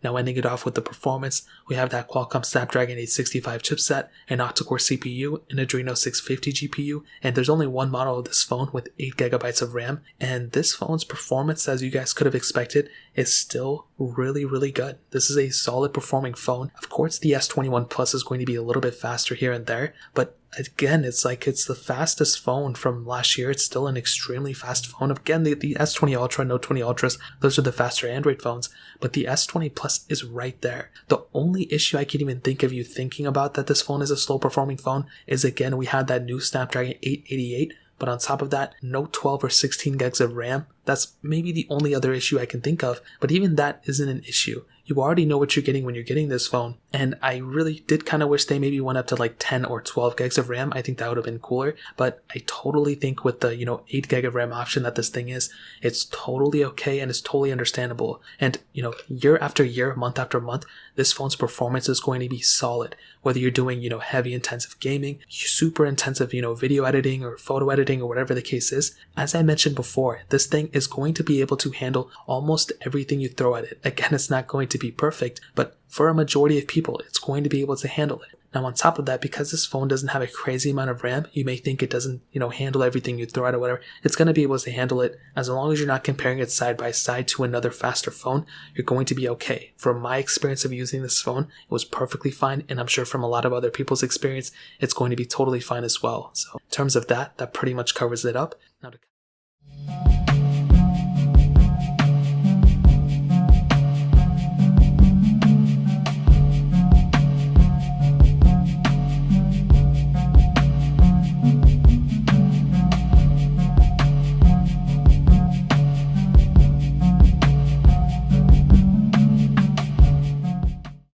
Now ending it off with the performance, we have that Qualcomm Snapdragon 865 chipset, an octa-core CPU, an Adreno 650 GPU, and there's only one model of this phone with 8GB of RAM, and this phone's performance, as you guys could have expected, is still really good. This is a solid performing phone. Of course, the S21 Plus is going to be a little bit faster here and there, but again, it's the fastest phone from last year. It's still an extremely fast phone. Again, the S20 Ultra, Note 20 Ultras, those are the faster Android phones, but the S20 Plus is right there. The only issue I can even think of you thinking about that this phone is a slow performing phone is, again, we had that new Snapdragon 888, but on top of that, no 12 or 16 gigs of RAM. That's maybe the only other issue I can think of, but even that isn't an issue. You already know what you're getting when you're getting this phone, and I really did kind of wish they maybe went up to like 10 or 12 gigs of RAM. I think that would have been cooler, but I totally think with the 8 gig of RAM option that this thing is, it's totally okay and it's totally understandable. And year after year, month after month, this phone's performance is going to be solid. Whether you're doing heavy intensive gaming, super intensive video editing or photo editing or whatever the case is, as I mentioned before, this thing is going to be able to handle almost everything you throw at it. Again, it's not going to be perfect, but for a majority of people, it's going to be able to handle it. Now, on top of that, because this phone doesn't have a crazy amount of RAM, you may think it doesn't, handle everything you throw at it or whatever. It's going to be able to handle it as long as you're not comparing it side by side to another faster phone. You're going to be okay. From my experience of using this phone, it was perfectly fine, and I'm sure from a lot of other people's experience, it's going to be totally fine as well. So, in terms of that pretty much covers it up. Now to